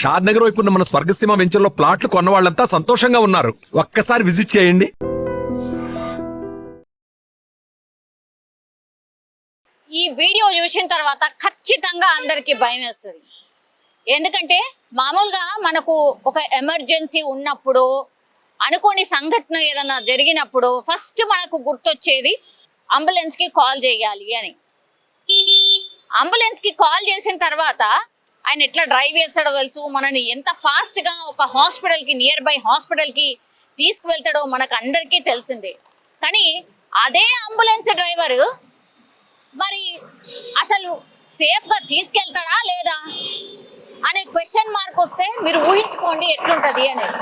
షాద్ నగర్ వైపు ఉన్న మన స్వర్గసీమ వెంచర్లో ప్లాట్లు కొన్న వాళ్ళంతా సంతోషంగా ఉన్నారు. ఒక్కసారి విజిట్ చేయండి. ఈ వీడియో చూసిన తర్వాత ఖచ్చితంగా అందరికి భయం వేస్తుంది. ఎందుకంటే మామూలుగా మనకు ఒక ఎమర్జెన్సీ ఉన్నప్పుడు, అనుకోని సంఘటన ఏదైనా జరిగినప్పుడు ఫస్ట్ మనకు గుర్తొచ్చేది అంబులెన్స్ కి కాల్ చేయాలి అని. అంబులెన్స్ కి కాల్ చేసిన తర్వాత ఆయన ఎట్లా డ్రైవ్ చేస్తాడో తెలుసు, మనని ఎంత ఫాస్ట్ గా ఒక హాస్పిటల్ కి, నియర్ బై హాస్పిటల్ కి తీసుకువెళ్తాడో మనకు అందరికీ తెలిసిందే. కానీ అదే అంబులెన్స్ డ్రైవర్ మరి అసలు సేఫ్ గా తీసుకెళ్తాడా లేదా అనే క్వశ్చన్ మార్క్ వస్తే మీరు ఊహించుకోండి ఎట్లుంటది అనేది.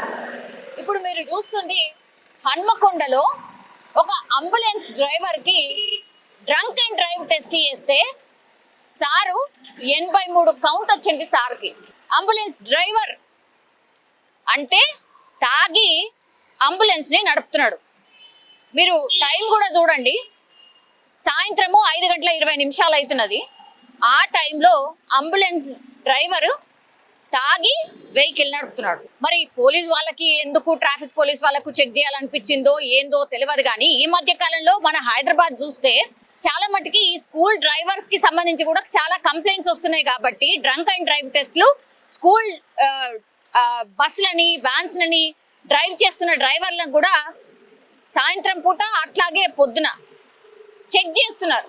ఇప్పుడు మీరు చూస్తుంది హన్మకొండలో ఒక అంబులెన్స్ డ్రైవర్ కి డ్రంక్ అండ్ డ్రైవ్ టెస్ట్ చేస్తే సారు 83 కౌంట్ వచ్చింది సార్కి. అంబులెన్స్ డ్రైవర్ అంటే తాగి అంబులెన్స్ ని నడుపుతున్నాడు. మీరు టైం కూడా చూడండి, సాయంత్రము 5:20 అవుతున్నది. ఆ టైంలో అంబులెన్స్ డ్రైవర్ తాగి వెహికల్ నడుపుతున్నాడు. మరి పోలీస్ వాళ్ళకి ఎందుకు, ట్రాఫిక్ పోలీస్ వాళ్ళకు చెక్ చేయాలనిపించిందో ఏందో తెలియదు. కానీ ఈ మధ్య కాలంలో మన హైదరాబాద్ చూస్తే చాలా మటుకి ఈ స్కూల్ డ్రైవర్స్ కి సంబంధించి కూడా చాలా కంప్లైంట్స్ వస్తున్నాయి. కాబట్టి డ్రంక్ అండ్ డ్రైవ్ టెస్ట్లు స్కూల్ బస్సులని, వ్యాన్స్ లని డ్రైవ్ చేస్తున్న డ్రైవర్లను కూడా సాయంత్రం పూట అట్లాగే పొద్దున చెక్ చేస్తున్నారు.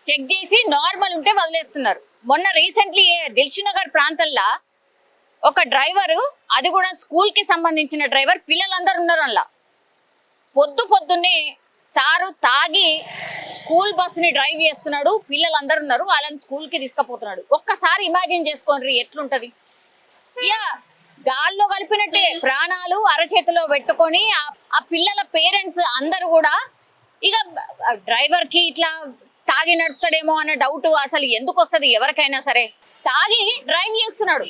చెక్ చేసి నార్మల్ ఉంటే వదిలేస్తున్నారు. మొన్న రీసెంట్లీ దిల్సుఖ్నగర్ ప్రాంతంలో ఒక డ్రైవరు, అది కూడా స్కూల్ కి సంబంధించిన డ్రైవర్, పిల్లలందరూ ఉన్నారు అలా. పొద్దున్నే సారు తాగి స్కూల్ బస్సుని డ్రైవ్ చేస్తున్నాడు, పిల్లలందరూ ఉన్నారు, వాళ్ళని స్కూల్ కి తీసుకుపోతున్నాడు. ఒక్కసారి ఇమాజిన్ చేసుకోండి ఎట్లుంటది. ఇక గాల్లో కలిపినట్టే ప్రాణాలు అరచేతిలో పెట్టుకొని ఆ పిల్లల పేరెంట్స్ అందరూ కూడా ఇక డ్రైవర్ కి ఇట్లా తాగి నడుపుతాడేమో అన్న డౌట్ అసలు ఎందుకు వస్తుంది ఎవరికైనా సరే. తాగి డ్రైవ్ చేస్తున్నాడు,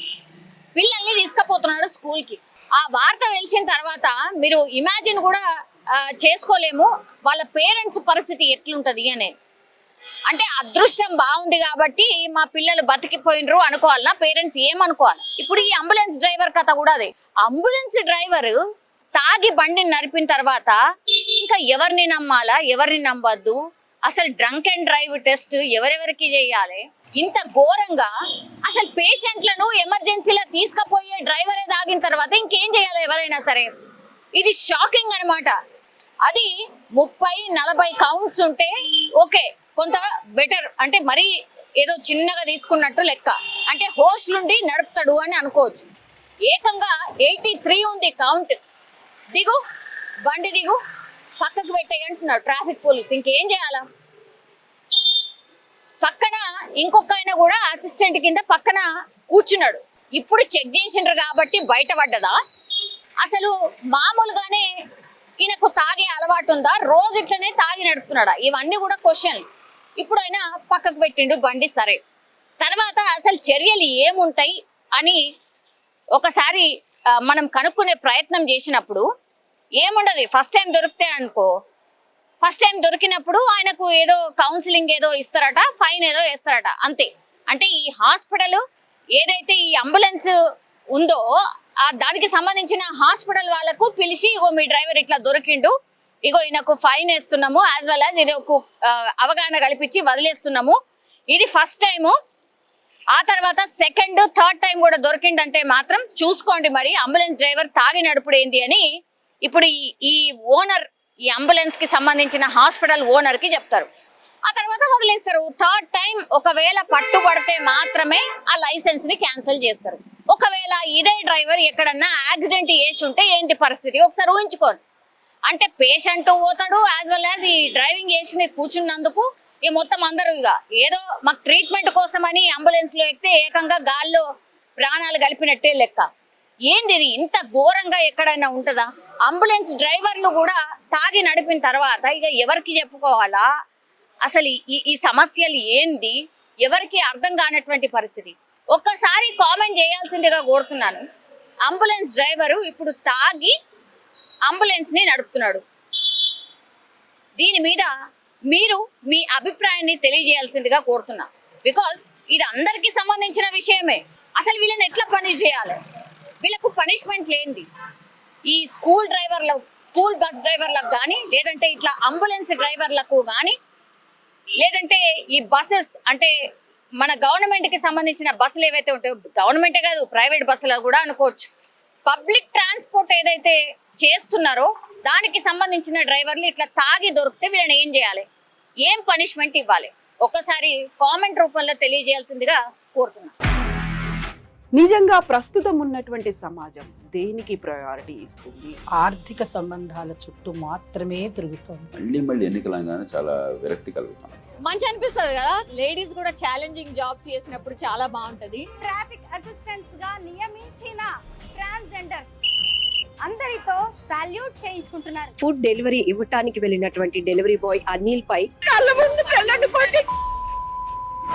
పిల్లల్ని తీసుకుపోతున్నాడు స్కూల్ కి. ఆ వార్త తెలిసిన తర్వాత మీరు ఇమాజిన్ కూడా చేసుకోలేము వాళ్ళ పేరెంట్స్ పరిస్థితి ఎట్లుంటది అని. అంటే అదృష్టం బాగుంది కాబట్టి మా పిల్లలు బతికిపోయినరు అనుకోవాలన్నా పేరెంట్స్ ఏమనుకోవాలి. ఇప్పుడు ఈ అంబులెన్స్ డ్రైవర్ కథ కూడా అదే. అంబులెన్స్ డ్రైవర్ తాగి బండిని నడిపిన తర్వాత ఇంకా ఎవరిని నమ్మాలా, ఎవరిని నమ్మద్దు, అసలు డ్రంక్ అండ్ డ్రైవ్ టెస్ట్ ఎవరెవరికి చేయాలి, ఇంత ఘోరంగా అసలు పేషెంట్లను ఎమర్జెన్సీలో తీసుకుపోయే డ్రైవరే తాగిన తర్వాత ఇంకేం చేయాలి ఎవరైనా సరే. ఇది షాకింగ్ అనమాట. అది 30-40 కౌంట్స్ ఉంటే ఓకే, కొంత బెటర్, అంటే మరీ ఏదో చిన్నగా తీసుకున్నట్టు లెక్క, అంటే హోష్ నుండి నడుపుతాడు అని అనుకోవచ్చు. ఏకంగా 83 ఉంది కౌంట్. దిగు, బండి దిగు, పక్కకు పెట్టేయి అంటున్నాడు ట్రాఫిక్ పోలీస్. ఇంకేం చేయాలా? పక్కన ఇంకొక ఆయన కూడా అసిస్టెంట్ కింద పక్కన కూర్చున్నాడు. ఇప్పుడు చెక్ చేసిండ్రు కాబట్టి బయటపడ్డదా, అసలు మామూలుగానే ఈయనకు తాగే అలవాటు ఉందా, రోజు ఇట్లనే తాగి నడుపుతున్నాడా, ఇవన్నీ కూడా క్వశ్చన్. ఇప్పుడు ఆయన పక్కకు పెట్టిండు బండి, సరే. తర్వాత అసలు చర్యలు ఏముంటాయి అని ఒకసారి మనం కనుక్కునే ప్రయత్నం చేసినప్పుడు ఏముండదు. ఫస్ట్ టైం దొరికితే అనుకో, ఫస్ట్ టైం దొరికినప్పుడు ఆయనకు ఏదో కౌన్సిలింగ్ ఏదో ఇస్తారట, ఫైన్ ఏదో వేస్తారట, అంతే. అంటే ఈ హాస్పిటల్ ఏదైతే ఈ అంబులెన్స్ ఉందో దానికి సంబంధించిన హాస్పిటల్ వాళ్ళకు పిలిచి, ఇగో మీ డ్రైవర్ ఇట్లా దొరికిండు, ఇగో ఈయనకు ఫైన్ వేస్తున్నాము, యాజ్ వెల్ యాజ్ ఇది ఒక అవగాహన కల్పించి వదిలేస్తున్నాము. ఇది ఫస్ట్ టైము. ఆ తర్వాత సెకండ్, థర్డ్ టైం కూడా దొరికిందంటే మాత్రం చూసుకోండి మరి అంబులెన్స్ డ్రైవర్ తాగి నడుపుడు ఏంటి అని ఇప్పుడు ఈ ఓనర్, ఈ అంబులెన్స్ కి సంబంధించిన హాస్పిటల్ ఓనర్ కి చెప్తారు. ఆ తర్వాత వదిలేస్తారు. థర్డ్ టైం ఒకవేళ పట్టుబడితే మాత్రమే ఆ లైసెన్స్ ని క్యాన్సిల్ చేస్తారు. ఒకవేళ ఇదే డ్రైవర్ ఎక్కడన్నా యాక్సిడెంట్ చేసి ఉంటే ఏంటి పరిస్థితి ఒకసారి ఊహించుకోండి. అంటే పేషెంట్ పోతాడు, యాజ్ వెల్ యాజ్ ఈ డ్రైవింగ్ చేసి కూర్చున్నందుకు ఈ మొత్తం అందరూ ఇక ఏదో మాకు ట్రీట్మెంట్ కోసమని అంబులెన్స్ లో ఎక్కితే ఏకంగా గాల్లో ప్రాణాలు కలిపినట్టే లెక్క. ఏంది ఇది, ఇంత ఘోరంగా ఎక్కడైనా ఉంటుందా? అంబులెన్స్ డ్రైవర్లు కూడా తాగి నడిపిన తర్వాత ఇక ఎవరికి చెప్పుకోవాలా, అసలు ఈ సమస్యలు ఏంది ఎవరికి అర్థం కానటువంటి పరిస్థితి. ఒక్కసారి కామెంట్ చేయాల్సిందిగా కోరుతున్నాను. అంబులెన్స్ డ్రైవరు ఇప్పుడు తాగి అంబులెన్స్ ని నడుపుతున్నాడు. దీని మీద మీరు మీ అభిప్రాయాన్ని తెలియజేయాల్సిందిగా కోరుతున్నా. బికాస్ ఇది అందరికీ సంబంధించిన విషయమే. అసలు వీళ్ళని ఎట్లా పనిష్ చేయాలి? వీళ్ళకు పనిష్మెంట్ లేనిది ఈ స్కూల్ బస్ డ్రైవర్లకు కానీ, లేదంటే ఇట్లా అంబులెన్స్ డ్రైవర్లకు కానీ, లేదంటే ఈ బస్సెస్ అంటే మన గవర్నమెంట్ కి సంబంధించిన బస్సులు ఏవైతే ఉంటాయో, గవర్నమెంటే కాదు ప్రైవేట్ బస్సులు కూడా అనుకోవచ్చు, పబ్లిక్ ట్రాన్స్పోర్ట్ ఏదైతే చేస్తున్నారో దానికి సంబంధించిన డ్రైవర్లు ఇట్లా తాగి దొరికితే వీళ్ళని ఏం చేయాలి, ఏం పనిష్మెంట్ ఇవ్వాలి, ఒక్కసారి కామెంట్ రూపంలో తెలియజేయాల్సిందిగా కోరుతున్నాను. నిజంగా ప్రస్తుతం ఉన్నటువంటి సమాజం దేనికి ప్రయారిటీ ఇస్తుంది? ఆర్థిక సంబంధాల చుట్టూ మాత్రమే తిరుగుతోంది. మళ్ళీ ఎన్నికలంగానే చాలా విరక్తి కలుగుతాం. మంచి అనిపిస్తుంది కదా, లేడీస్ కూడా ఛాలెంజింగ్ జాబ్స్ చేసినప్పుడు చాలా బాగుంటది. ట్రాఫిక్ అసిస్టెంట్స్ గా నియమించిన ట్రాన్స్జెండర్స్ అందరితో సాల్యూట్ చేయించుకుంటున్నారు. ఫుడ్ డెలివరీ ఇవ్వటానికి వెళ్ళినటువంటి డెలివరీ బాయ్ అనిల్ పై కళ్ళ ముందు పెళ్ళండి